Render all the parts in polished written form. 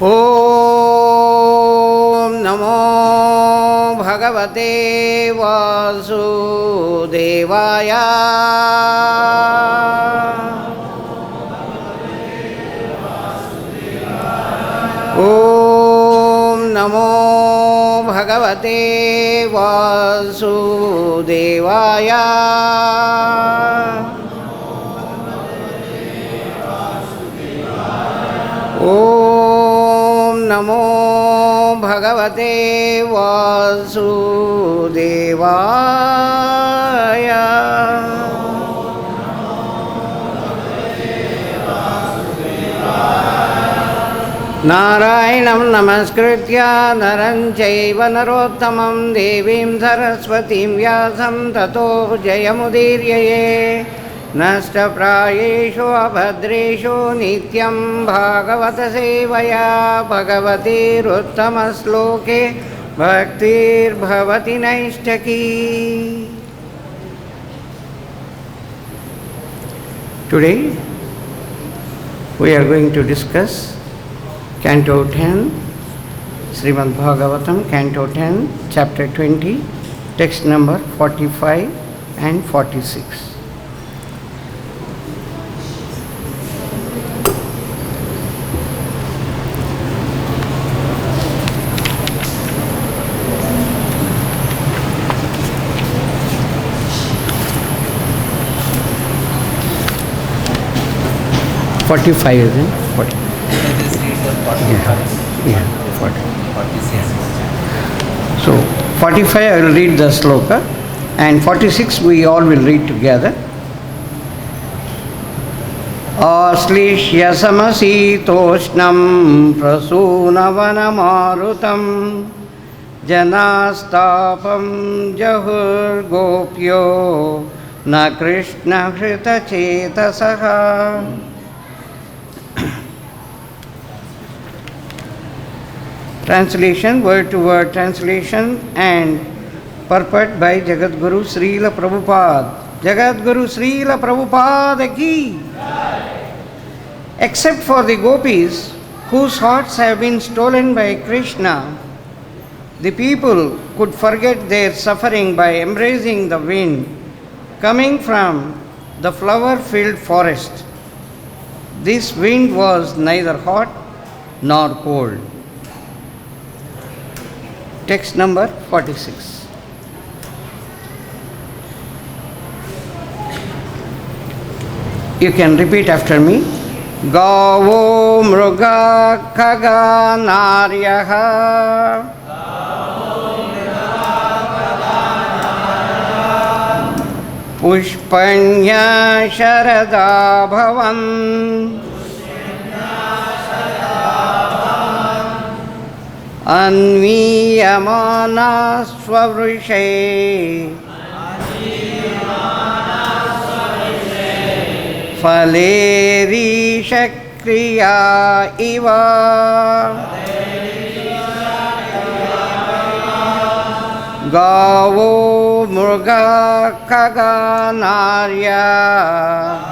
ॐ नमो भगवते वासुदेवाय। ॐ नमो भगवते वासुदेवाय। ॐ नमो भगवते वासुदेवाय। नारायणं नमस्कृत्य नरं चैव नरोत्तमं देवीं सरस्वतीं व्यासं ततो जयमुदीरये। नष्टप्रायेषु अभद्रेषु नित्यं भागवत सेवया भगवतीरुत्तमश्लोके भक्तिर्भवति नैष्ठकी। Today we are going to discuss Canto 10, Srimad Bhagavatam, Canto 10, Chapter 20, text number 45 and 46. Is it? 40. Yeah, 40. So 45 I will read the sloka and 46 we all will read together. Aslishya samasitoshnam prasunavana마rutam janastapam jahur gopyo na krishna hrita chetasaha. Translation, word to word translation and purport by Jagadguru Srila Prabhupada. Jagadguru Srila Prabhupada ki. Except for the gopis whose hearts have been stolen by Krishna, the people could forget their suffering by embracing the wind coming from the flower-filled forest. This wind was neither hot nor cold. Text number 46. You can repeat after me. Gāvo mṛgāḥ khagā nāryaḥ puṣpiṇyaḥ śaradābhavan anvīyamānāḥ sva-vṛṣaiḥ phalair īśa-kriyā gāvo mṛgāḥ khagā nāryaḥ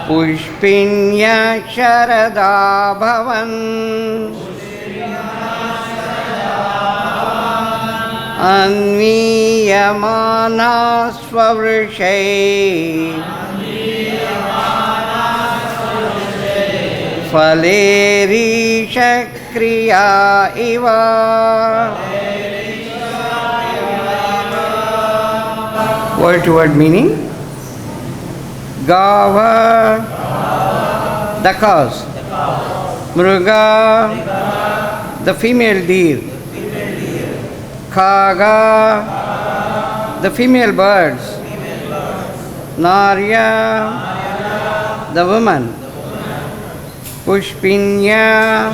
puṣpiṇyaḥ śaradābhavan anvīyamānāḥ sva-vṛṣaiḥ phalair īśa-kriyā Word to word meaning. Gāvaḥ, the cows. Mṛgāḥ, the female deer. Khagā, the female birds. Nāryaḥ, the woman. Puṣpiṇyaḥ,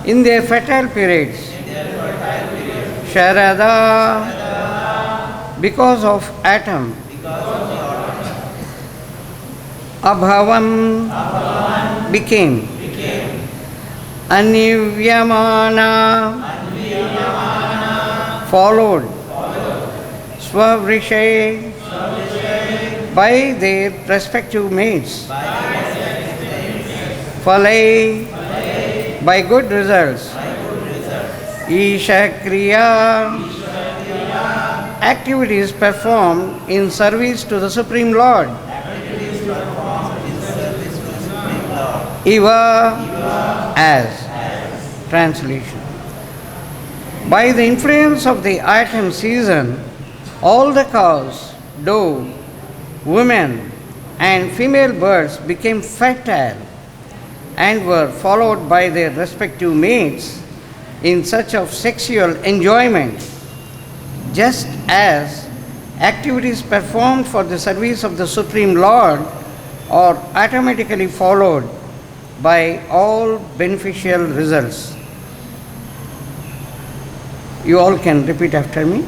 in their fertile periods. Śaradā, because of atom. Abhavan, became. Anvīyamānāḥ, followed. Sva-vṛṣaiḥ, by their respective mates. Phalair, by good results. īśa-kriyā, activities performed in service to the Supreme Lord. Iva, as. Translation. By the influence of the autumn season, all the cows, doe, women, and female birds became fertile and were followed by their respective mates in search of sexual enjoyment, just as activities performed for the service of the Supreme Lord are automatically followed by all beneficial results. You all can repeat after me.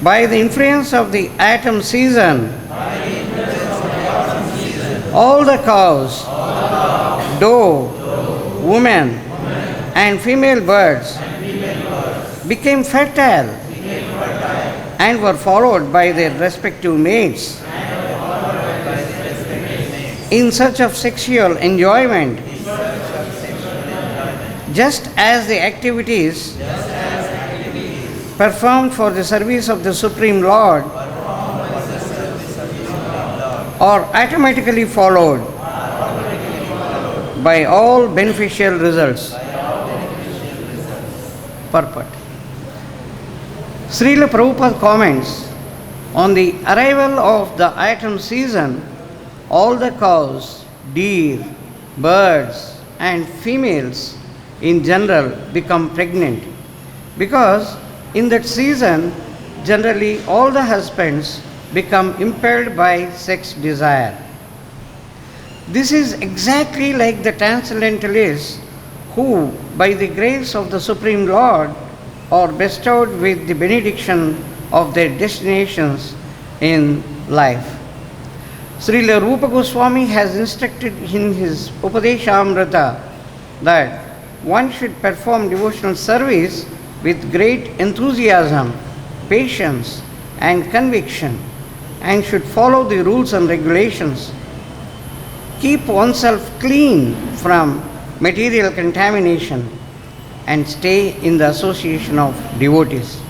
By the influence of the autumn season, all the cows, doe, women, and female birds became fertile and were followed by their respective mates in search of sexual enjoyment, just as the activities performed for the service of the Supreme Lord are automatically followed by all beneficial results. Purport. Srila Prabhupada comments, on the arrival of the autumn season, all the cows, deer, birds, and females in general become pregnant, because in that season, generally all the husbands become impelled by sex desire. This is exactly like the transcendentalists who, by the grace of the Supreme Lord, are bestowed with the benediction of their destinations in life. Srila Rupa Goswami has instructed in his Upadeshamrita that one should perform devotional service with great enthusiasm, patience, and conviction, and should follow the rules and regulations. Keep oneself clean from material contamination and stay in the association of devotees.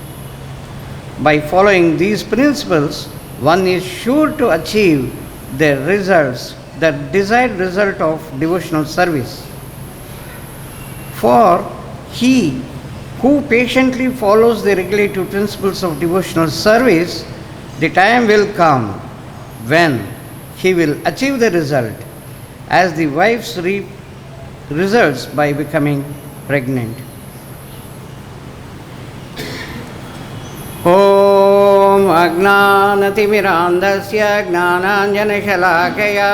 By following these principles, one is sure to achieve the desired result of devotional service. For he who patiently follows the regulative principles of devotional service, the time will come when he will achieve the result, as the wives reap results by becoming pregnant. Om Ajnanatimirandasya Gnananjanashalakaya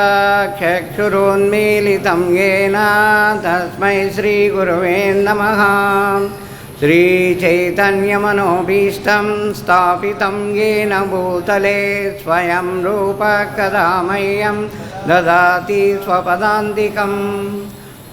Chakshurunmilitam Yena Tasmai Sri Gurave Namaha. Sri Chaitanya Manobhishtam Stapitam Yena Bhutale Swayam Rupa Kadamayam Dadati Swapadantikam.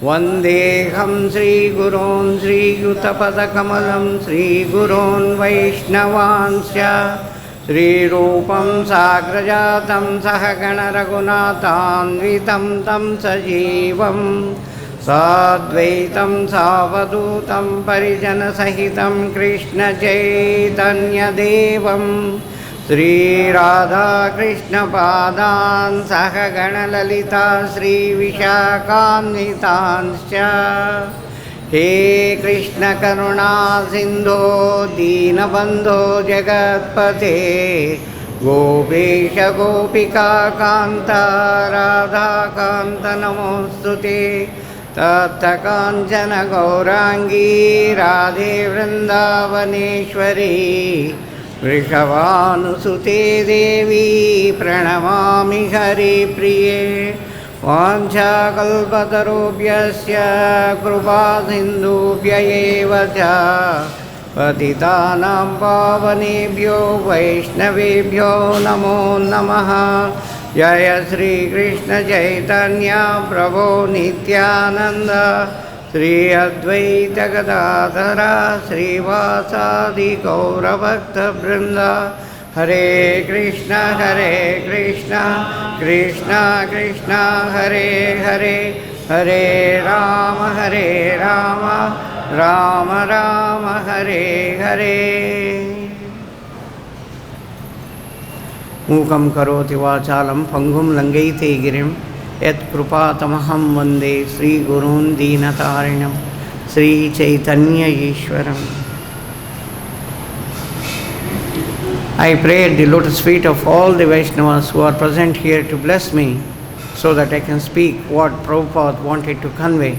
Vandeham Sri Gurun Sri Yutapadakamalam Sri Gurun Vaishnavansya Sri Rupam Sagrajatam Sahagana Raghunatanvitam Tam Sajivam Sadvaitam Savadutam Parijana Sahitam Krishna Chaitanya Devam Sri Radha Krishna Padan Sahagana Lalita Sri Vishakanitanshya. He Krishna Karuna Sindho Deenabandho Jagatpate Gopesha Gopika Kanta Radha Kanta Namostute Tatta Kanchana Gaurangi Radhe Vrindavaneshwari Vrishavanusute Devi Pranamami Hari Priye Vancha Kalpatarubhyasya Krupa Sindhubhya eva cha Patitanam Pavanebhyo Vaishnavebhyo Namo Namaha. Jaya Sri Krishna Chaitanya Prabhu Nityananda Sri Advaita Gadadhara Sri Vasadi Gaura Bhakta Vrinda Hare Krishna, Krishna Krishna, Hare Hare, Hare Rama, Rama Rama, Hare Hare. Mukam karoti vachalam pangum langaite girim yat krupatamaham vande Sri Gurun Dīnatarinam Sri Chaitanya Ishwaram. I pray at the lotus feet of all the Vaishnavas who are present here to bless me so that I can speak what Prabhupada wanted to convey.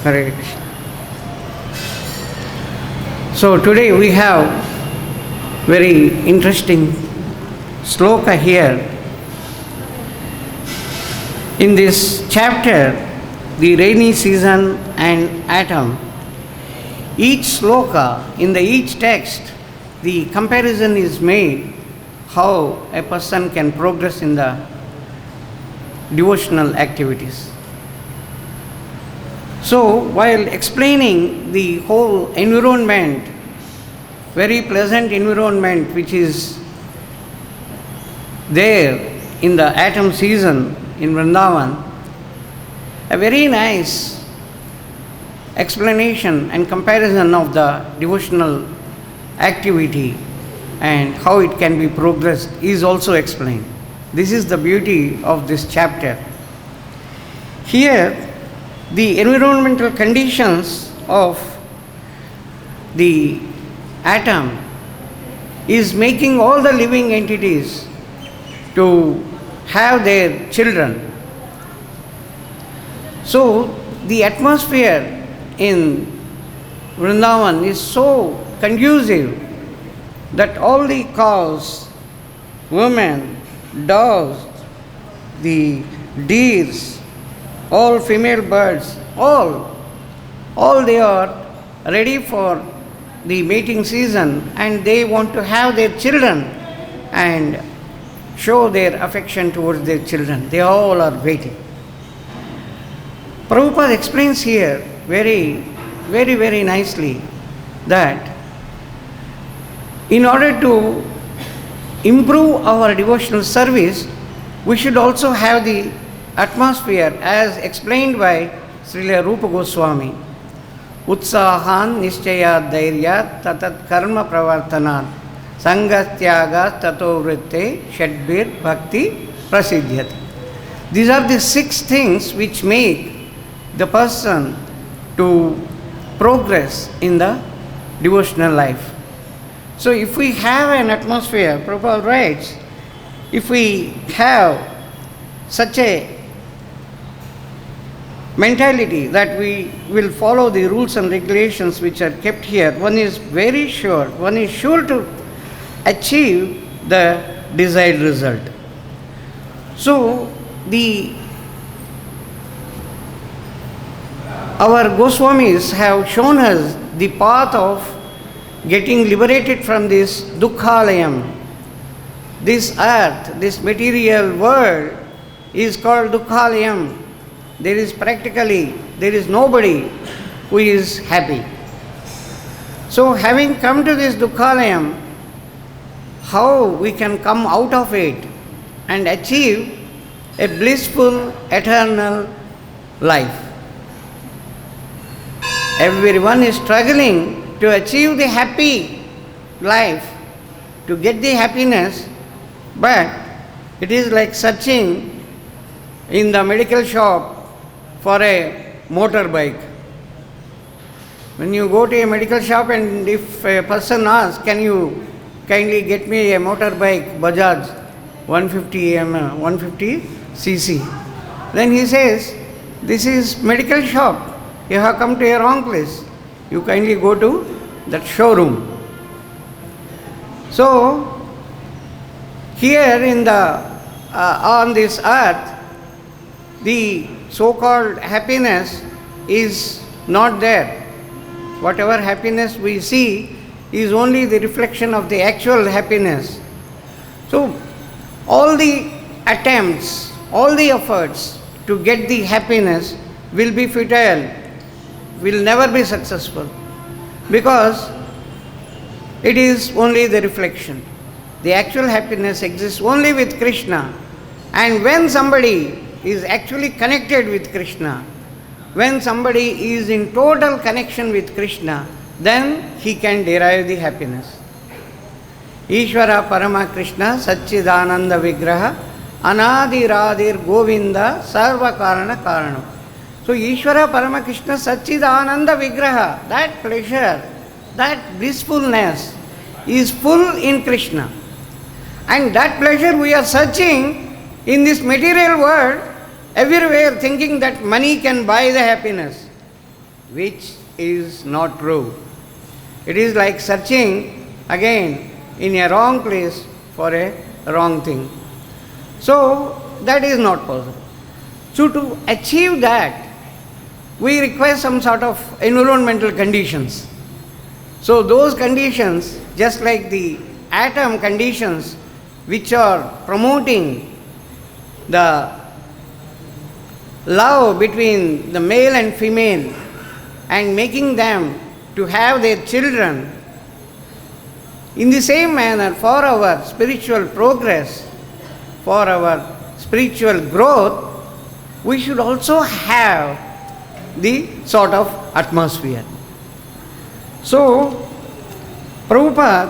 Hare Krishna. So today we have very interesting sloka here. In this chapter, the rainy season and atom, each sloka, in each text, the comparison is made how a person can progress in the devotional activities. So, while explaining the whole environment, very pleasant environment which is there in the autumn season in Vrindavan, a very nice explanation and comparison of the devotional activity and how it can be progressed is also explained. This is the beauty of this chapter. Here, the environmental conditions of the atom is making all the living entities to have their children. So, the atmosphere in Vrindavan is so conducive that all the cows, women, dogs, the deers, all female birds, all they are ready for the mating season and they want to have their children and show their affection towards their children. They all are waiting. Prabhupada explains here very nicely that in order to improve our devotional service, we should also have the atmosphere as explained by Srila Rupa Goswami. Utsahan nischayat dhairyat tatat karma pravartanat sangatyagat tato vritte shadbir bhakti prasiddhyati. These are the 6 things which make the person to progress in the devotional life. So if we have an atmosphere, Prabhupada writes, if we have such a mentality that we will follow the rules and regulations which are kept here, one is sure to achieve the desired result. So our Goswamis have shown us the path of getting liberated from this dukkhalayam. This earth, this material world is called dukkhalayam. There is nobody who is happy. So having come to this dukkhalayam, how we can come out of it and achieve a blissful eternal life. Everyone is struggling to achieve the happy life, to get the happiness, but it is like searching in the medical shop for a motorbike. When you go to a medical shop and if a person asks, can you kindly get me a motorbike, Bajaj, 150 cc, then he says, this is medical shop. You have come to a wrong place. You kindly go to that showroom. So, here on this earth, the so-called happiness is not there. Whatever happiness we see is only the reflection of the actual happiness. So, all the attempts, all the efforts to get the happiness will be futile, will never be successful. Because it is only the reflection. The actual happiness exists only with Krishna. And when somebody is actually connected with Krishna, when somebody is in total connection with Krishna, then he can derive the happiness. Ishvara Parama Krishna Satchidananda Vigraha Anadiradir Govinda Sarva Karana Karanam. So Ishvara Parama Krishna Satchidananda Vigraha, that pleasure, that blissfulness is full in Krishna. And that pleasure we are searching in this material world, everywhere thinking that money can buy the happiness, which is not true. It is like searching again in a wrong place for a wrong thing. So that is not possible. So to achieve that, we require some sort of environmental conditions. So those conditions, just like the atom conditions which are promoting the love between the male and female and making them to have their children, in the same manner for our spiritual progress, for our spiritual growth, we should also have the sort of atmosphere. So, Prabhupada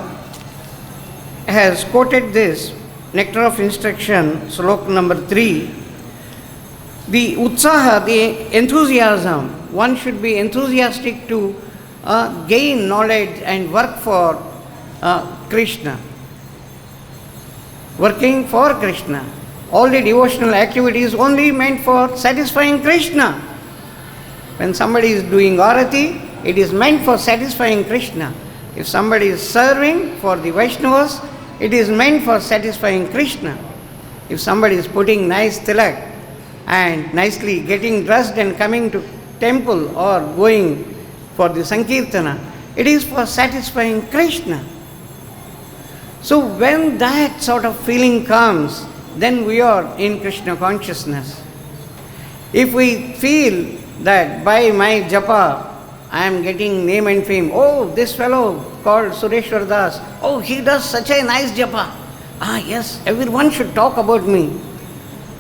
has quoted this Nectar of Instruction, slok number 3. The utsaha, the enthusiasm, one should be enthusiastic to gain knowledge and work for Krishna. Working for Krishna. All the devotional activities only meant for satisfying Krishna. When somebody is doing arati, it is meant for satisfying Krishna. If somebody is serving for the Vaishnavas, it is meant for satisfying Krishna. If somebody is putting nice tilak and nicely getting dressed and coming to temple or going for the Sankirtana, it is for satisfying Krishna. So when that sort of feeling comes, then we are in Krishna consciousness. If we feel that by my japa I am getting name and fame, oh, this fellow called Sureswara Das, oh, he does such a nice japa. Ah, yes, everyone should talk about me.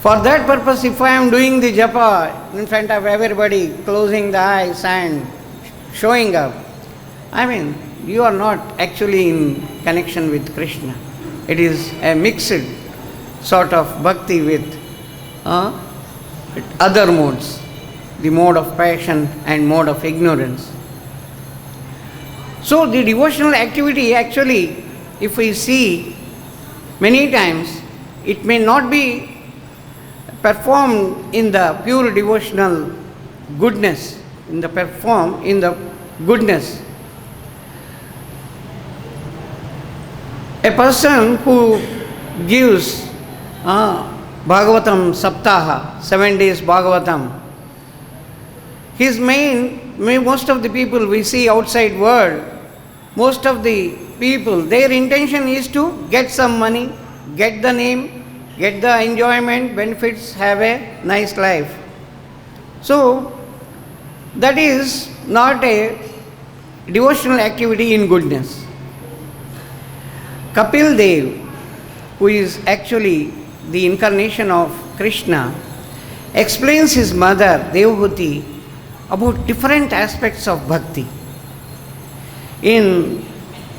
For that purpose, if I am doing the japa in front of everybody, closing the eyes and showing up, I mean, you are not actually in connection with Krishna. It is a mixed sort of bhakti with other modes, the mode of passion and mode of ignorance. So the devotional activity actually, if we see many times, it may not be performed in the pure devotional goodness, in the goodness. A person who gives Bhagavatam Saptaha, 7 days Bhagavatam, most of the people we see outside world, most of the people, their intention is to get some money, get the name, get the enjoyment, benefits, have a nice life. So, that is not a devotional activity in goodness. Kapil Dev, who is actually the incarnation of Krishna, explains his mother, Devahuti, about different aspects of bhakti. In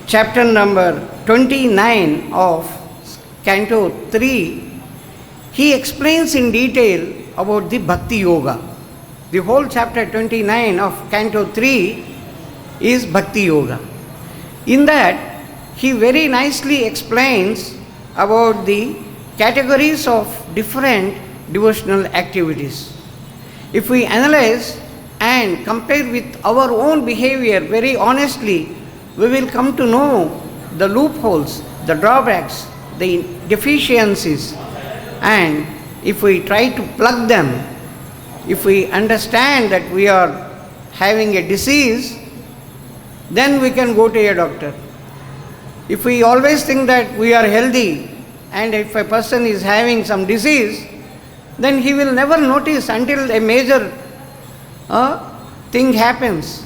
chapter number 29 of Canto 3, he explains in detail about the bhakti-yoga. The whole chapter 29 of Canto 3 is bhakti-yoga. In that, he very nicely explains about the categories of different devotional activities. If we analyze and compare with our own behavior very honestly, we will come to know the loopholes, the drawbacks, the deficiencies, and if we try to plug them, if we understand that we are having a disease, then we can go to a doctor. If we always think that we are healthy, and if a person is having some disease, then he will never notice until a major thing happens.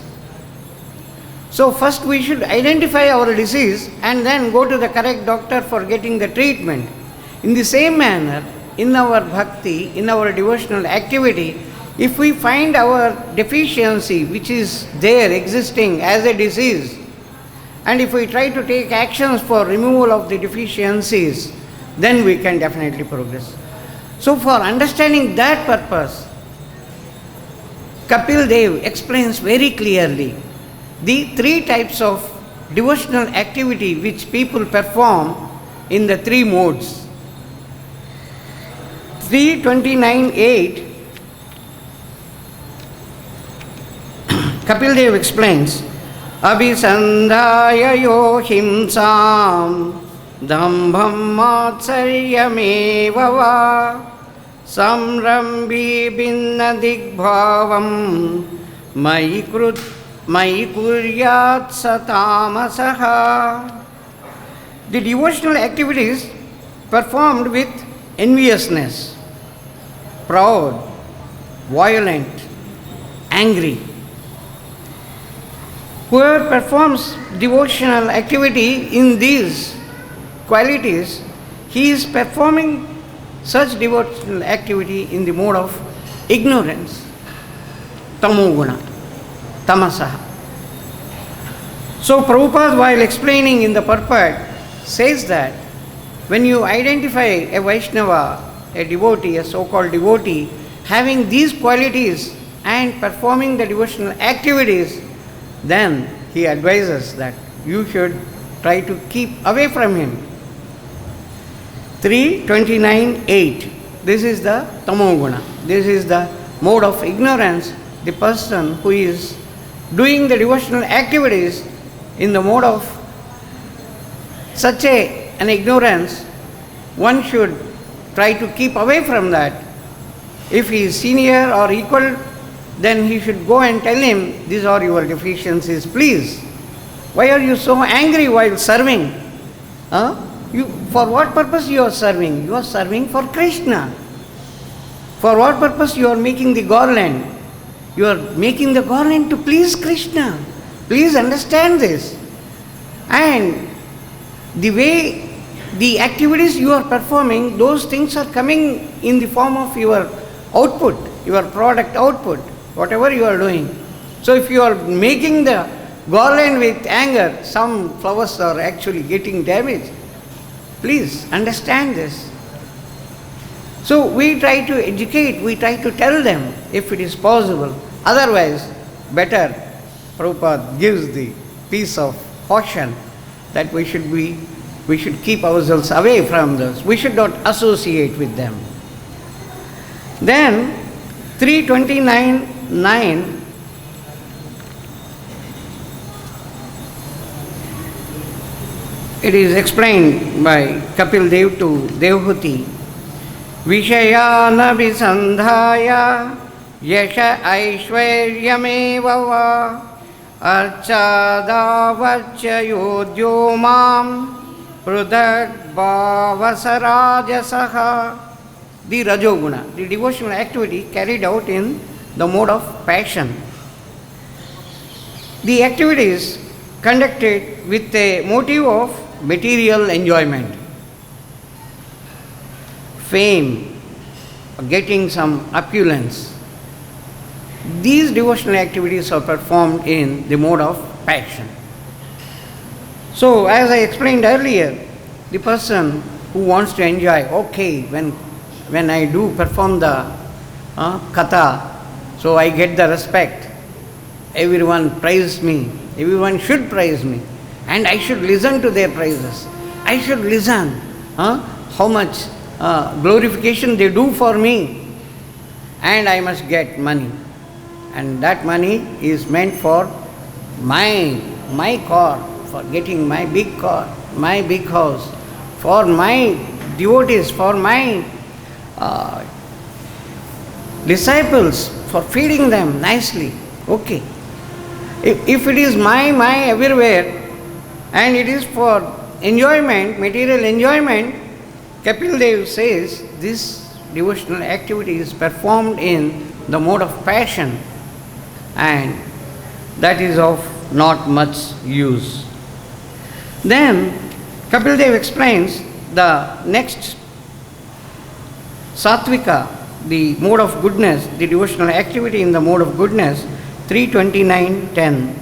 So first we should identify our disease and then go to the correct doctor for getting the treatment. In the same manner, in our bhakti, in our devotional activity, if we find our deficiency which is there existing as a disease, and if we try to take actions for removal of the deficiencies, then we can definitely progress. So for understanding that purpose, Kapil Dev explains very clearly the three types of devotional activity which people perform in the three modes. 329.8 Kapil Dev explains, Abhisandhaya yo himsam dambham matsaryameva va samrambhi binna digbhavam mayi kuryat satamasaha. The devotional activities performed with enviousness, proud, violent, angry. Whoever performs devotional activity in these qualities, he is performing such devotional activity in the mode of ignorance, tamoguna, tamasaha. So Prabhupada, while explaining in the purport, says that when you identify a Vaishnava, a devotee, a so-called devotee, having these qualities and performing the devotional activities, then he advises that you should try to keep away from him. 329.8. This is the tamoguna. This is the mode of ignorance. The person who is doing the devotional activities in the mode of such an ignorance, one should try to keep away from that. If he is senior or equal, then he should go and tell him, these are your deficiencies, please. Why are you so angry while serving? For what purpose you are serving? You are serving for Krishna. For what purpose you are making the garland? You are making the garland to please Krishna. Please understand this. And the way the activities you are performing, those things are coming in the form of your output, your product output, whatever you are doing. So if you are making the garland with anger, some flowers are actually getting damaged. Please understand this. So we try to educate, we try to tell them if it is possible. Otherwise, better Prabhupada gives the piece of caution that we should keep ourselves away from those. We should not associate with them. Then 329.9 it is explained by Kapil Dev to Devhuti. Vishayana visandhaya yasha aishvaryameva va archadavacchayodyo mam prudak bhavasarajasaha. The Rajoguna, the devotional activity carried out in the mode of passion. The activities conducted with a motive of material enjoyment, fame, getting some opulence. These devotional activities are performed in the mode of passion. So, as I explained earlier, the person who wants to enjoy, okay, when I do perform the katha, so I get the respect. Everyone praises me. Everyone should praise me. And I should listen to their praises. I should listen how much glorification they do for me. And I must get money. And that money is meant for my car, for getting my big car, my big house, for my devotees, for my disciples, for feeding them nicely. Okay. If it is my everywhere and it is for enjoyment, material enjoyment, Kapil Dev says this devotional activity is performed in the mode of passion, and that is of not much use. Then Kapil Dev explains the next Satvika, the mode of goodness, the devotional activity in the mode of goodness, 329.10.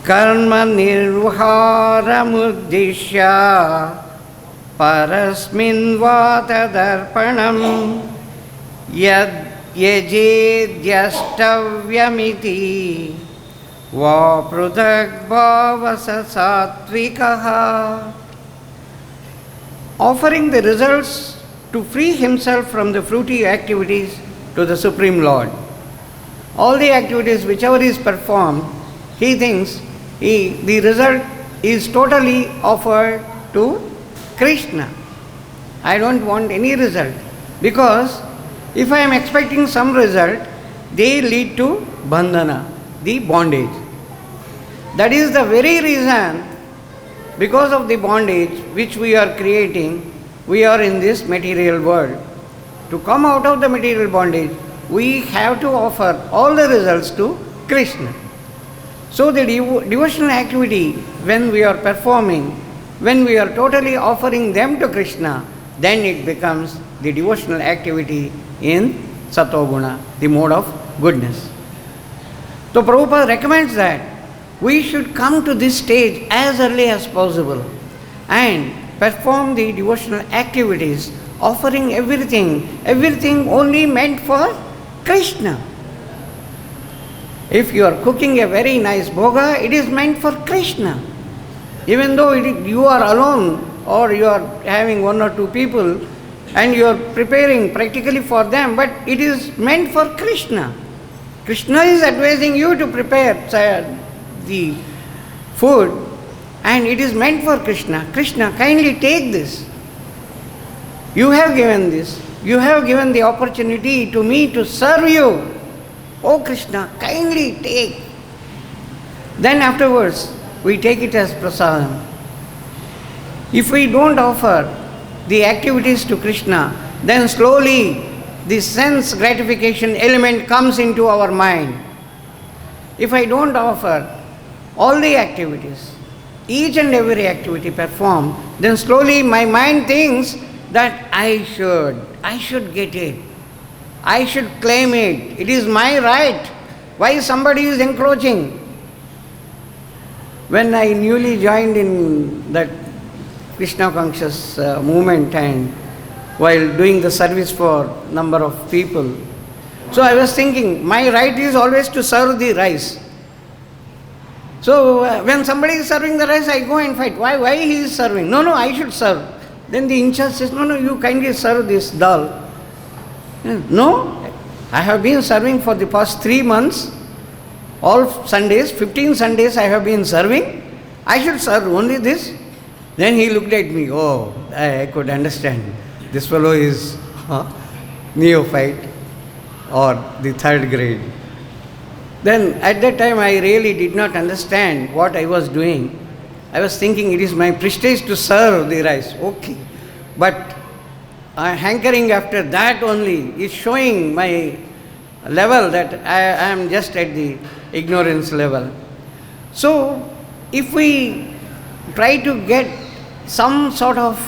Karma nirvaharamudishya parasmin vatadarpanam yad yajedyastavyamiti va pruthak bhavasa satvikaha. Offering the results to free himself from the fruity activities to the Supreme Lord. All the activities whichever is performed, he thinks the result is totally offered to Krishna. I don't want any result, because if I am expecting some result, they lead to bandhana, the bondage. That is the very reason, because of the bondage which we are creating, we are in this material world. To come out of the material bondage, we have to offer all the results to Krishna. So the devotional activity, when we are performing, when we are totally offering them to Krishna, then it becomes the devotional activity in Satoguna, the mode of goodness. So Prabhupada recommends that we should come to this stage as early as possible and perform the devotional activities, offering everything only meant for Krishna. If you are cooking a very nice bhoga, it is meant for Krishna. Even though you are alone or you are having one or two people and you are preparing practically for them, but it is meant for Krishna. Krishna is advising you to prepare the food, and it is meant for Krishna. Krishna, kindly take this. You have given this. You have given the opportunity to me to serve you. Oh Krishna, kindly take. Then afterwards, we take it as prasadam. If we don't offer the activities to Krishna, then slowly the sense gratification element comes into our mind. If I don't offer all the activities, each and every activity performed, then slowly my mind thinks that I should get it. I should claim it. It is my right. Why somebody is encroaching? When I newly joined in that Krishna conscious movement and while doing the service for number of people, so I was thinking, my right is always to serve the rice. So when somebody is serving the rice, I go and fight. Why he is serving? No, I should serve. Then the in-charge says, no, you kindly serve this dal. No, I have been serving for the past 3 months. All Sundays, 15 Sundays I have been serving. I should serve only this. Then he looked at me. Oh, I could understand. This fellow is neophyte or the 3rd grade. Then at that time I really did not understand what I was doing. I was thinking it is my prestige to serve the rice. Okay. But hankering after that only is showing my level that I am just at the ignorance level. So if we try to get some sort of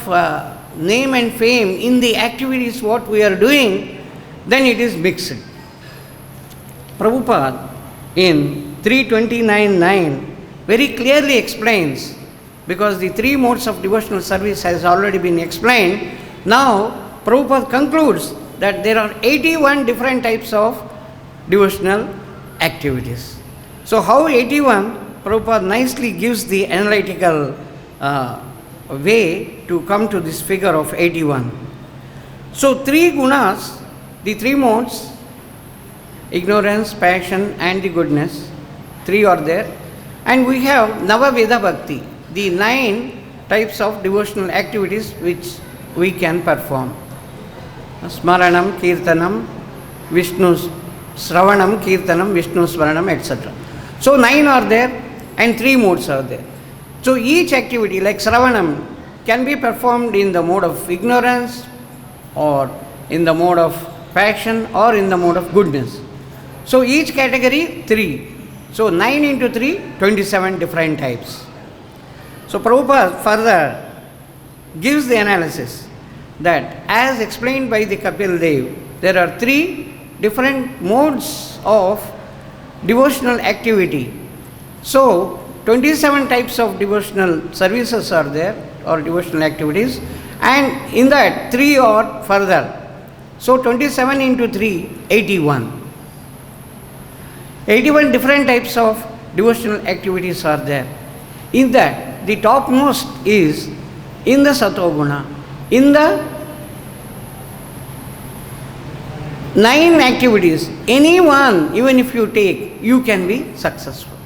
name and fame in the activities what we are doing, then it is mixed. Prabhupada in 329.9 very clearly explains, because the 3 modes of devotional service has already been explained. Now Prabhupada concludes that there are 81 different types of devotional activities. So how 81? Prabhupada nicely gives the analytical way to come to this figure of 81. So 3 gunas, the 3 modes, ignorance, passion and the goodness, 3 are there. And we have Navaveda Bhakti, the 9 types of devotional activities which we can perform. Smaranam, Kirtanam, Vishnu, Sravanam, Kirtanam, Vishnu, Smaranam, etc. So 9 are there and 3 modes are there. So each activity like Sravanam can be performed in the mode of ignorance or in the mode of passion or in the mode of goodness. So each category 3. So 9 into 3, 27 different types. So Prabhupada further gives the analysis that as explained by the Kapil Dev, there are 3 different modes of devotional activity. So 27 types of devotional services are there, or devotional activities, and in that 3 are further. So 27 into 3, 81. 81 different types of devotional activities are there. In that, the topmost is in the Satoguna. In the 9 activities, any one, even if you take, you can be successful.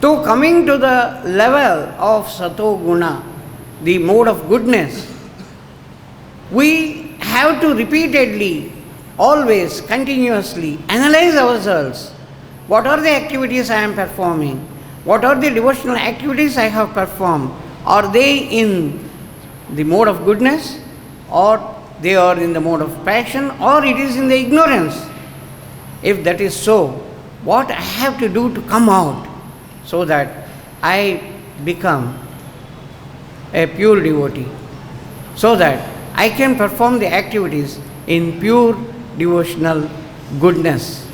So coming to the level of Satoguna, the mode of goodness, we have to repeatedly, always, continuously analyze ourselves. What are the activities I am performing? What are the devotional activities I have performed? Are they in the mode of goodness, or they are in the mode of passion, or it is in the ignorance? If that is so, what I have to do to come out so that I become a pure devotee, so that I can perform the activities in pure devotional goodness.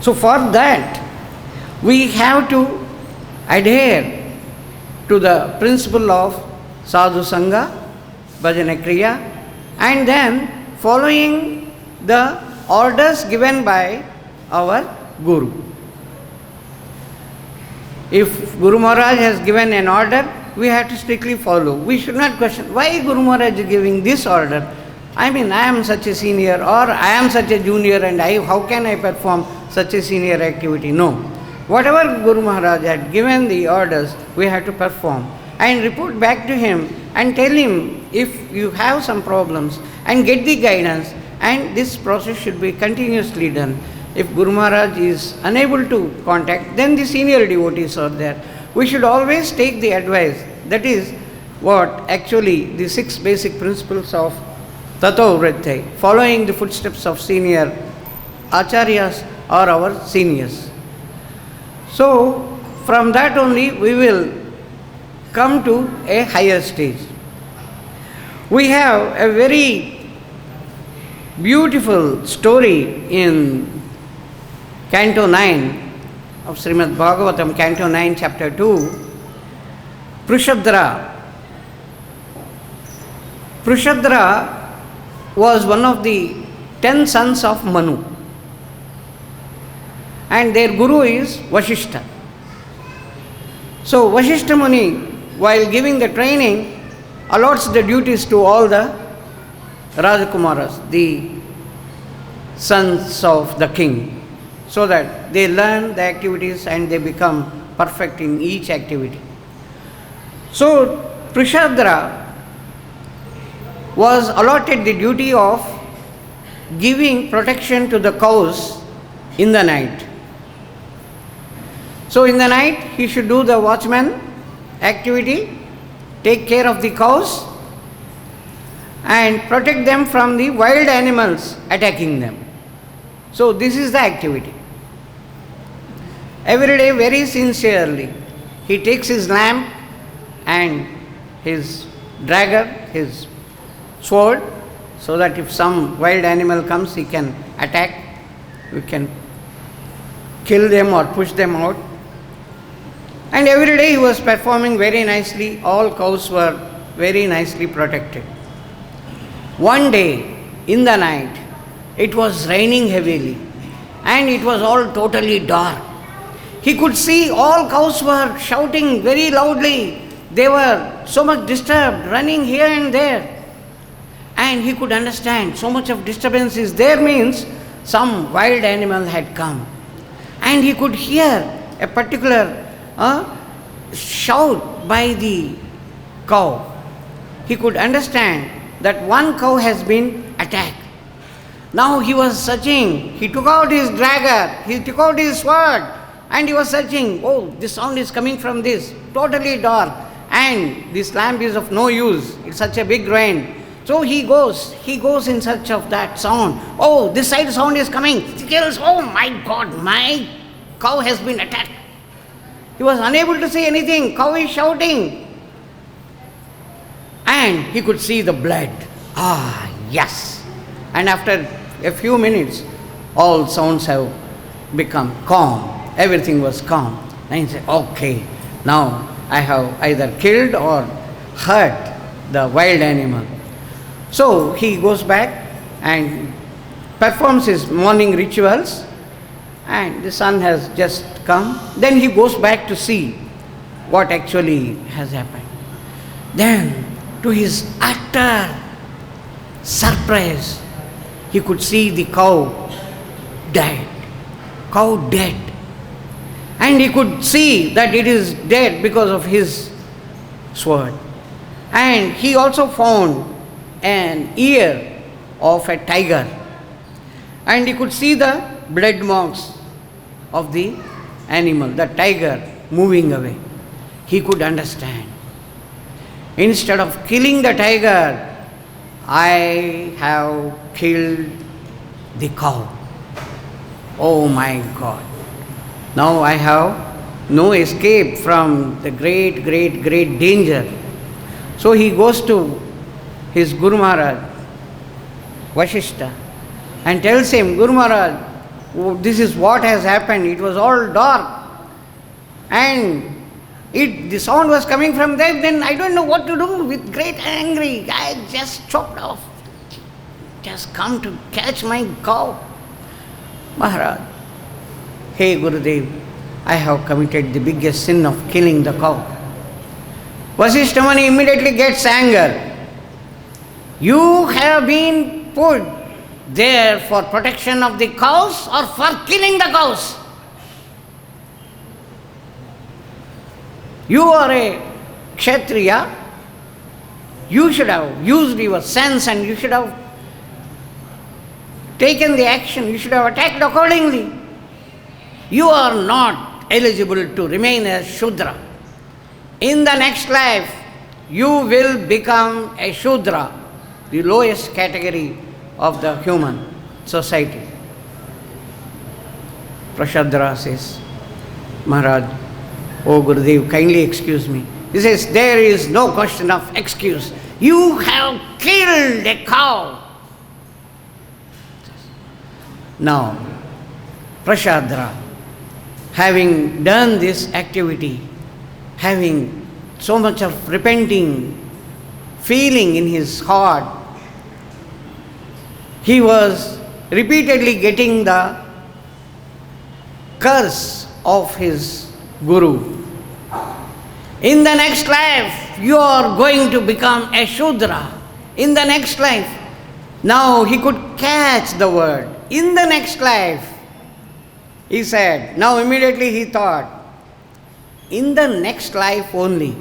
So for that, we have to adhere to the principle of sadhu sangha, bhajana-kriya, and then following the orders given by our Guru. If Guru Maharaj has given an order, we have to strictly follow. We should not question, why Guru Maharaj is giving this order? I mean, I am such a senior, or I am such a junior, and how can I perform such a senior activity? No. Whatever Guru Maharaj had given the orders, we have to perform and report back to him and tell him if you have some problems and get the guidance, and this process should be continuously done. If Guru Maharaj is unable to contact, then the senior devotees are there. We should always take the advice. That is what actually the 6 basic principles of Tato Vritti, following the footsteps of senior acharyas or our seniors. So from that only we will come to a higher stage. We have a very beautiful story in Canto 9 of Srimad Bhagavatam, Canto 9, Chapter 2, Prushabdra. Prushabdra was one of the 10 sons of Manu, and their guru is Vasishtha. So Vasishtha Muni, while giving the training, allots the duties to all the Rajakumaras, the sons of the king, so that they learn the activities and they become perfect in each activity. So Prushabdra was allotted the duty of giving protection to the cows in the night. So in the night he should do the watchman activity, take care of the cows and protect them from the wild animals attacking them. So this is the activity. Every day very sincerely he takes his lamp and his dagger, his sword, so that if some wild animal comes he can attack, we can kill them or push them out. And every day he was performing very nicely. All cows were very nicely protected. One day in the night it was raining heavily and it was all totally dark. He could see all cows were shouting very loudly. They were so much disturbed, running here and there. And he could understand so much of disturbance is there means some wild animal had come. And he could hear a particular shout by the cow. He could understand that one cow has been attacked. Now he was searching. He took out his dagger, he took out his sword, and he was searching. Oh, this sound is coming from this. Totally dark. And this lamp is of no use. It's such a big rain. So he goes in search of that sound. Oh, this side sound is coming. He tells, oh my God, my cow has been attacked. He was unable to say anything. Cow is shouting. And he could see the blood. Ah, yes. And after a few minutes, all sounds have become calm. Everything was calm. And he said, okay, now I have either killed or hurt the wild animal. So he goes back and performs his morning rituals, and the sun has just come. Then he goes back to see what actually has happened. Then, to his utter surprise, he could see the cow dead. And he could see that it is dead because of his sword. And he also found an ear of a tiger. And he could see the blood marks of the animal, the tiger moving away. He could understand. Instead of killing the tiger, I have killed the cow. Oh my God. Now I have no escape from the great danger. So he goes to his Guru Maharaj, Vasishtha, and tells him, Guru Maharaj, this is what has happened. It was all dark. And the sound was coming from there. Then I don't know what to do. With great anger, I just chopped off. Just come to catch my cow. Maharaj, hey Gurudev, I have committed the biggest sin of killing the cow. Vasishtha Muni immediately gets anger. You have been put there for protection of the cows or for killing the cows? You are a kshatriya. You should have used your sense and you should have taken the action. You should have attacked accordingly. You are not eligible to remain a Shudra. In the next life, you will become a Shudra, the lowest category of the human society. Prashadra says, Maharaj, oh Gurudev, kindly excuse me. He says, there is no question of excuse. You have killed a cow. Now, Prashadra, having done this activity, having so much of repenting feeling in his heart, he was repeatedly getting the curse of his Guru. In the next life, you are going to become a Shudra. In the next life. Now he could catch the word. In the next life, he said. Now immediately he thought, in the next life only.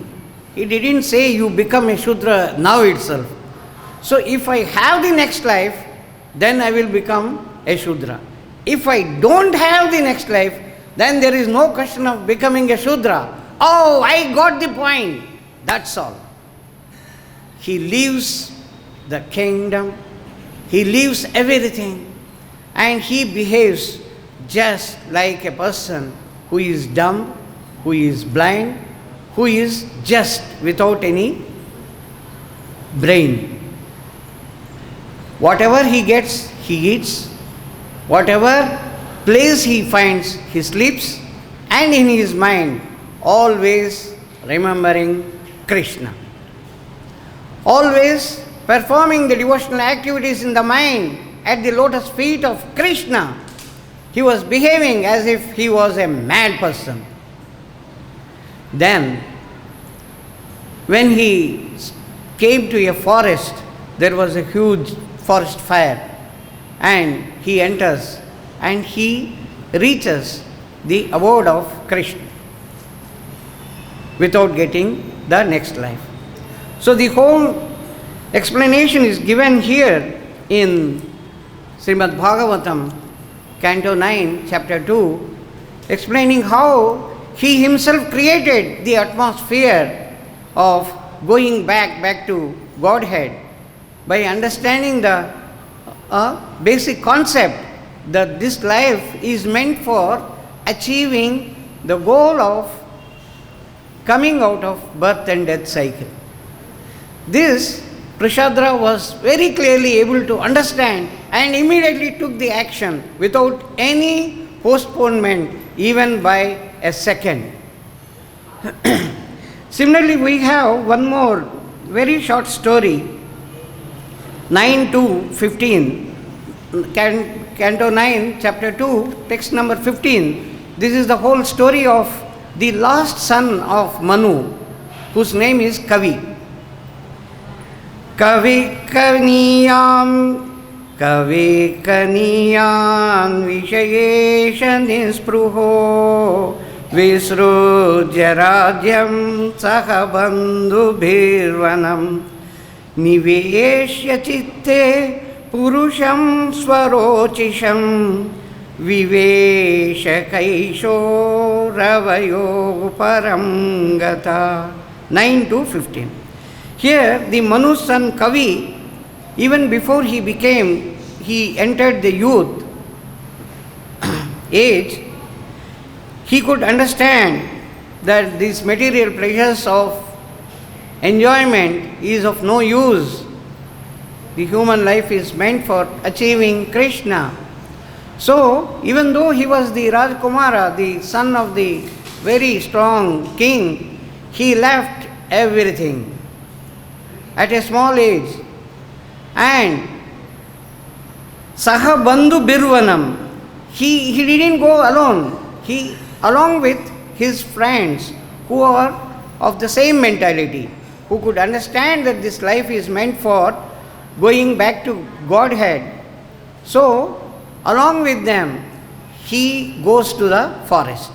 He didn't say you become a Shudra now itself. So if I have the next life, then I will become a Shudra. If I don't have the next life, then there is no question of becoming a Shudra. Oh, I got the point. That's all. He leaves the kingdom, he leaves everything, and he behaves just like a person who is dumb, who is blind, who is just without any brain. Whatever he gets, he eats. Whatever place he finds, he sleeps. And in his mind, always remembering Krishna. Always performing the devotional activities in the mind at the lotus feet of Krishna. He was behaving as if he was a mad person. Then, when he came to a forest, there was a huge forest fire, and he enters and he reaches the abode of Krishna without getting the next life. So the whole explanation is given here in Srimad Bhagavatam, Canto 9, Chapter 2, explaining how he himself created the atmosphere of going back to Godhead by understanding the basic concept that this life is meant for achieving the goal of coming out of birth and death cycle. This Prashadra was very clearly able to understand and immediately took the action without any postponement, even by a second. Similarly, we have one more very short story, 9 to 15, Canto 9, Chapter 2, text number 15. This is the whole story of the last son of Manu, whose name is Kavi. Kavi kaniyam vishayesha nispruho visrujya rajyam saha bandhubhirvanam niveshya chitte purusham swarochisham vivesha kaisho ravayo paramgata. 9 to 15. Here the Manu's son Kavi, even before he entered the youth age, he could understand that these material pleasures of enjoyment is of no use. The human life is meant for achieving Krishna. So, even though he was the Rajkumara, the son of the very strong king, he left everything at a small age. And Saha Bandhu Birvanam, he didn't go alone. He, along with his friends who are of the same mentality, who could understand that this life is meant for going back to Godhead. So, along with them, he goes to the forest.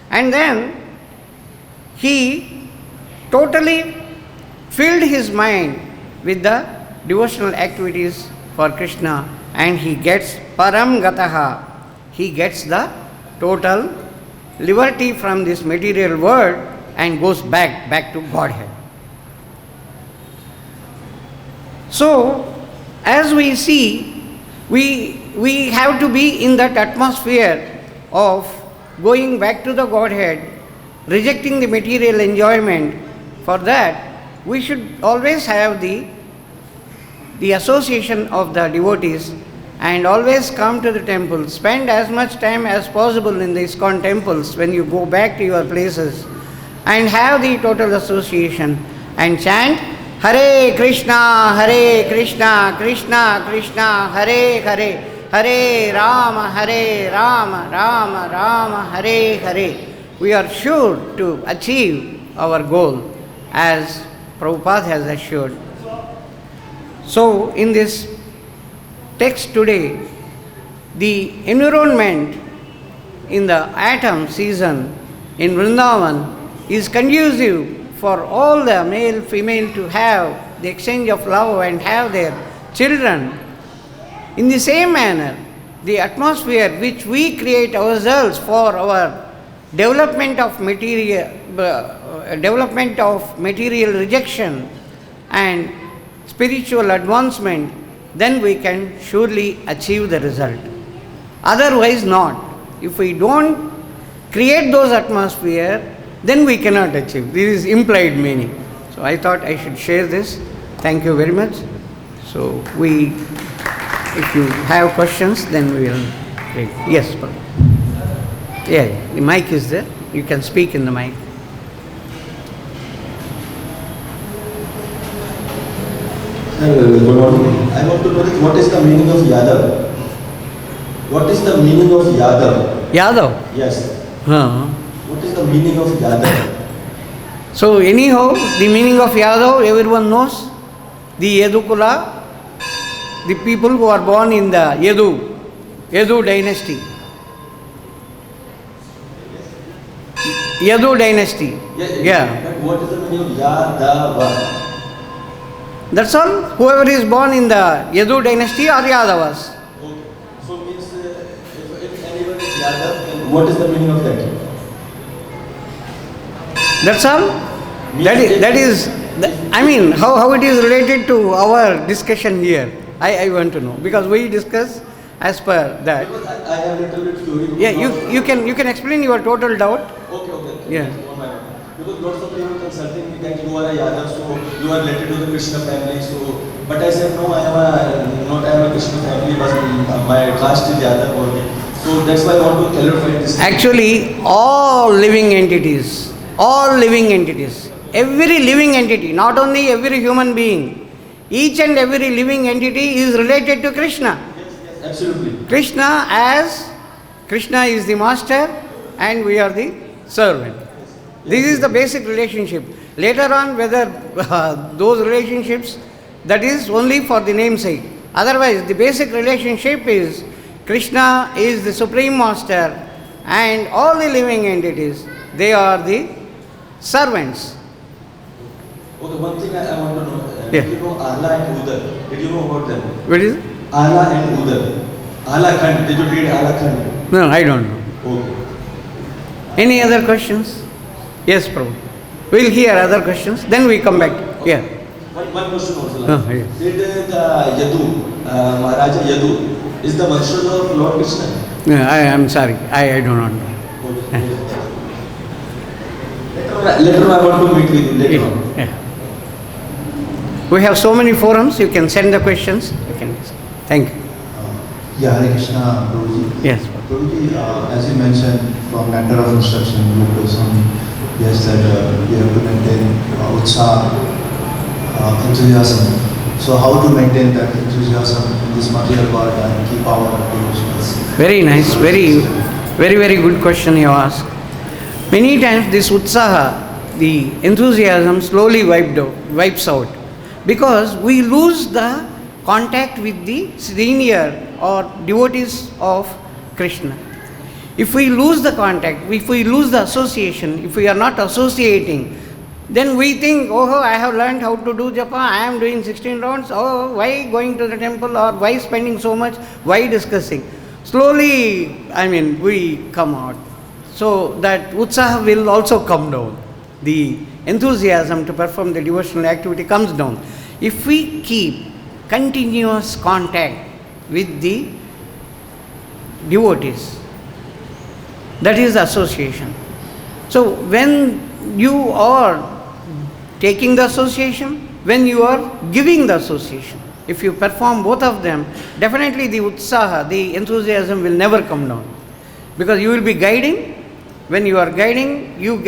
And then he totally filled his mind with the devotional activities for Krishna, and he gets param gataha. He gets the total liberty from this material world and goes back to Godhead. So, as we see, we have to be in that atmosphere of going back to the Godhead, rejecting the material enjoyment. For that, we should always have the association of the devotees and always come to the temple. Spend as much time as possible in the ISKCON temples when you go back to your places, and have the total association and chant Hare Krishna, Krishna Krishna, Hare Hare, Hare Rama, Rama Rama, Hare Hare. We are sure to achieve our goal, as Prabhupada has assured. So, in this text today, the environment in the autumn season in Vrindavan is conducive for all the male, female to have the exchange of love and have their children. In the same manner, the atmosphere which we create ourselves for our development of material rejection and spiritual advancement, then we can surely achieve the result. Otherwise not. If we don't create those atmosphere, then we cannot achieve. This is implied meaning. So I thought I should share this. Thank you very much. So if you have questions, then we will take. Yes, Paul. Yeah, the mic is there. You can speak in the mic. Good morning. I want to know what is the meaning of Yadav? What is the meaning of Yadav? Yadav? Yes. What is the meaning of Yadav? So anyhow, the meaning of Yadav, everyone knows. The Yadukula, the people who are born in the Yadu dynasty. Yadu dynasty. Yeah. But what is the meaning of Yadava? That's all. Whoever is born in the Yadu dynasty are Yadavas. Okay. So means if anyone is Yadav, then what is the meaning of that? That's all. That is I mean, how it is related to our discussion here? I want to know, because we discuss as per that. Because I have little bit theory. Yeah, you can explain your total doubt. Okay. Yeah. Because lots of people consulting me that you are a Yadav, so you are related to the Krishna family. So, but I said no, I am a Krishna family, but my caste is Yadav only. So that's why I want to clarify this. Actually, all living entities, every living entity, not only every human being, each and every living entity is related to Krishna. Yes, absolutely. Krishna is the master and we are the servant. This is the basic relationship. Later on, whether those relationships, that is only for the namesake. Otherwise, the basic relationship is Krishna is the supreme master and all the living entities, they are the servants. Okay, one thing I want to know. Yeah. Did you know Ala and Udar? Did you know about them? What is it? Ala and Udar. Ala Khand. Did you read Ala Khand? No, I don't know. Okay. Any other questions? Yes, Prabhu. We'll hear other questions, then we come back. Yeah. One question also. Oh, yeah. Did the Yadu, Maharaja Yadu, is the Vanshaj of Lord Krishna? No, I am sorry. I do not know. Okay. Later I want to meet with you. Later on. Yeah. We have so many forums, you can send the questions. You can. Thank you. Yeah, Hare Krishna, Prabhuji. Yes. Prabhuji, as you mentioned, from matter of instruction, you told some, yes, that we have to maintain utsaha, enthusiasm. So how to maintain that enthusiasm in this material world and keep our devotions? Very nice, very good question you ask. Many times this utsaha, the enthusiasm slowly wipes out because we lose the contact with the senior or devotees of Krishna. If we lose the contact, if we lose the association, if we are not associating, then we think, oh, I have learned how to do japa, I am doing 16 rounds, oh, why going to the temple or why spending so much, why discussing? Slowly, we come out. So that utsaha will also come down. The enthusiasm to perform the devotional activity comes down. If we keep continuous contact with the devotees, that is association. So when you are taking the association, when you are giving the association, if you perform both of them, definitely the utsaha, the enthusiasm will never come down. Because you will be guiding. When you are guiding, you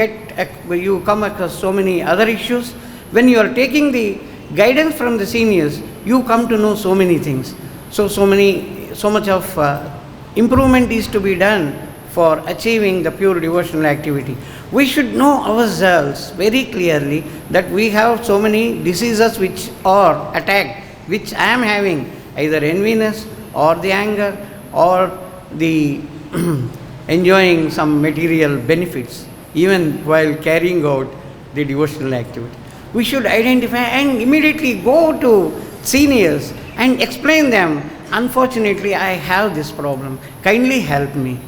come across so many other issues. When you are taking the guidance from the seniors, you come to know so many things. So much of improvement is to be done for achieving the pure devotional activity. We should know ourselves very clearly that we have so many diseases which are attacked, which I am having, either enviness or the anger or the enjoying some material benefits, even while carrying out the devotional activity. We should identify and immediately go to seniors and explain them, unfortunately I have this problem, kindly help me.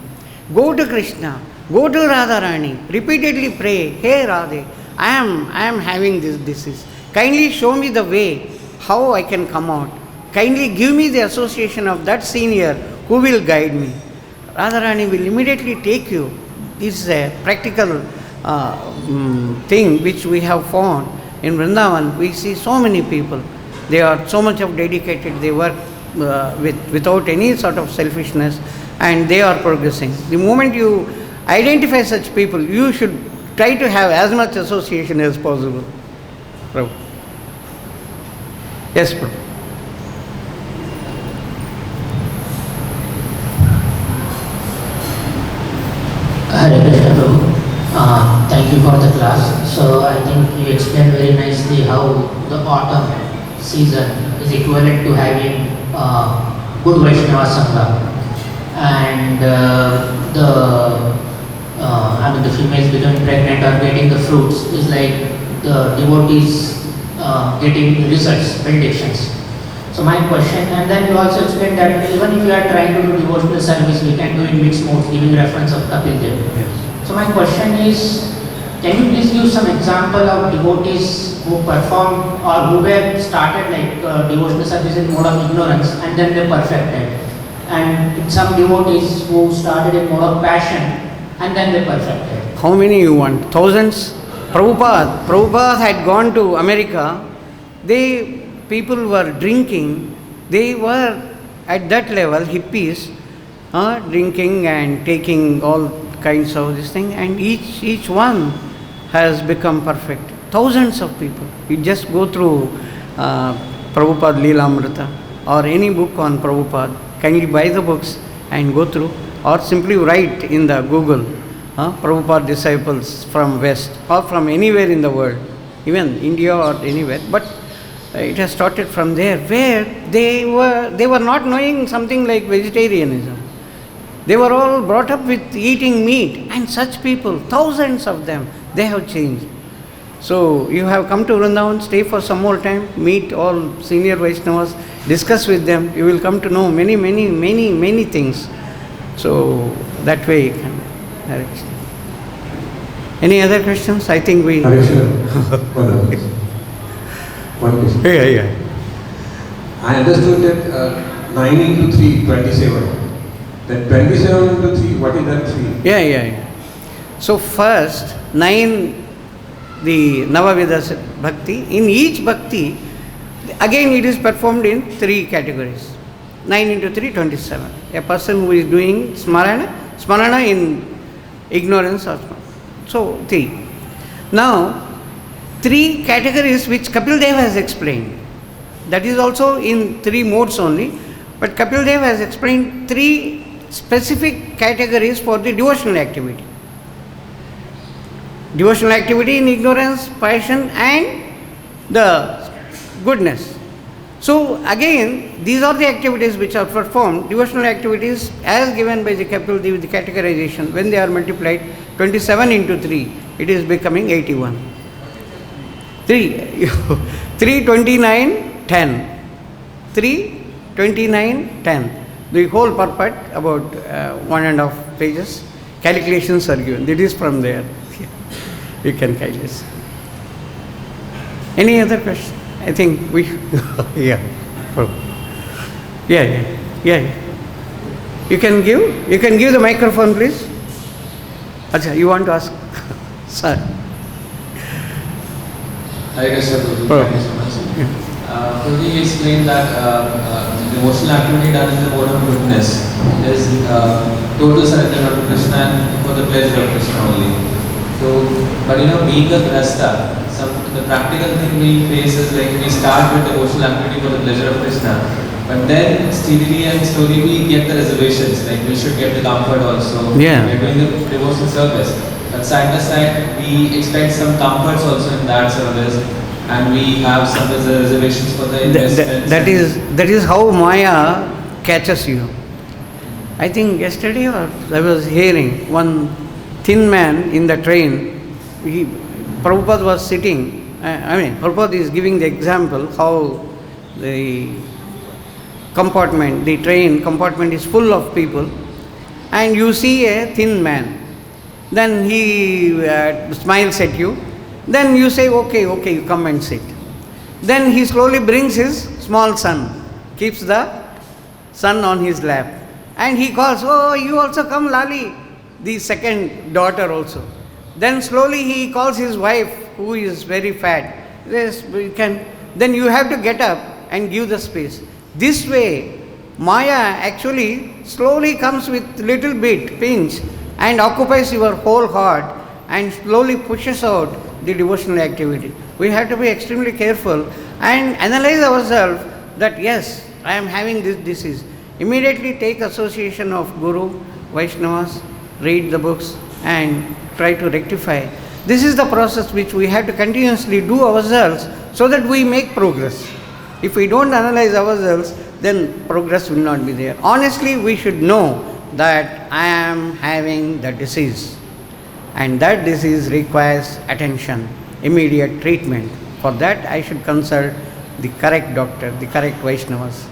Go to Krishna, go to Radharani, repeatedly pray, hey Radhe, I am having this disease. Kindly show me the way, how I can come out. Kindly give me the association of that senior who will guide me. Radharani will immediately take you. This is a practical thing which we have found. In Vrindavan, we see so many people. They are so much of dedicated, they work without any sort of selfishness, and they are progressing. The moment you identify such people, you should try to have as much association as possible. Prabhu. Yes, Prabhu. Hare Krishna Prabhu. Thank you for the class. So I think you explained very nicely how the autumn season is equivalent to having good Vaishnava Sangha, and the females becoming pregnant or getting the fruits is like the devotees getting results, predictions. So my question, and then you also explained that even if you are trying to do devotional service, we can do in mixed modes, giving reference of Kapil Dev. Yes. So my question is, can you please give some example of devotees who performed or who were started like devotional service in mode of ignorance and then they perfected? And some devotees who started in mode of passion and then they perfected. How many you want? Thousands? Prabhupada had gone to America. People were drinking. They were at that level, hippies, drinking and taking all kinds of this thing, and each one has become perfect. Thousands of people. You just go through Prabhupada Leelamrita or any book on Prabhupada. Kindly buy the books and go through, or simply write in the Google, Prabhupada disciples from West or from anywhere in the world, even India or anywhere. But it has started from there, where they were not knowing something like vegetarianism. They were all brought up with eating meat, and such people, thousands of them, they have changed. So you have come to Vrindavan, stay for some more time, meet all senior Vaishnavas, discuss with them. You will come to know many things. So that way you can direct. Any other questions? I think we. One question. Yeah. I understood that 9 into 3, 27. Then 27 into 3, what is that 3? Yeah. So first, 9, the Navavidas Bhakti. In each Bhakti, again it is performed in 3 categories. 9 into 3, 27. A person who is doing smarana in ignorance or smarana. So 3. Now, 3 categories which Kapil Dev has explained. That is also in 3 modes only. But Kapil Dev has explained 3 specific categories for the devotional activity. Devotional activity in ignorance, passion and the goodness. So again, these are the activities which are performed, devotional activities as given by the Kapil Dev, the categorization. When they are multiplied, 27 into 3, it is becoming 81. 3, 29, 10. 3, 29, 10. The whole purport, about 1.5 pages, calculations are given. It is from there. You can calculate. Any other question? I think we. Yeah. You can give the microphone, please. Acha, you want to ask? Sir. Hi, Mr. Guru. Thank you so much. Could you explain that devotional activity done in the mode of goodness is total surrender to Krishna and for the pleasure of Krishna only? So, but being a grasta, the practical thing we face is like we start with devotional activity for the pleasure of Krishna, but then steadily and slowly we get the reservations, like we should get the comfort also. Yeah. We're doing the devotional service, but side by side we expect some comforts also in that service. And we have some reservations for the investments. That is how Maya catches you. I think yesterday or I was hearing one thin man in the train. Prabhupada was sitting. Prabhupada is giving the example how the train compartment is full of people, and you see a thin man. Then he smiles at you. Then you say, okay, you come and sit. Then he slowly brings his small son, keeps the son on his lap. And he calls, oh, you also come, Lali, the second daughter also. Then slowly he calls his wife, who is very fat. Yes, we can. Then you have to get up and give the space. This way, Maya actually slowly comes with little bit, pinch, and occupies your whole heart and slowly pushes out the devotional activity. We have to be extremely careful and analyze ourselves that yes, I am having this disease. Immediately take association of Guru, Vaishnavas, read the books and try to rectify. This is the process which we have to continuously do ourselves so that we make progress. If we don't analyze ourselves, then progress will not be there. Honestly, we should know that I am having the disease. And that disease requires attention, immediate treatment. For that, I should consult the correct doctor, the correct Vaishnavas.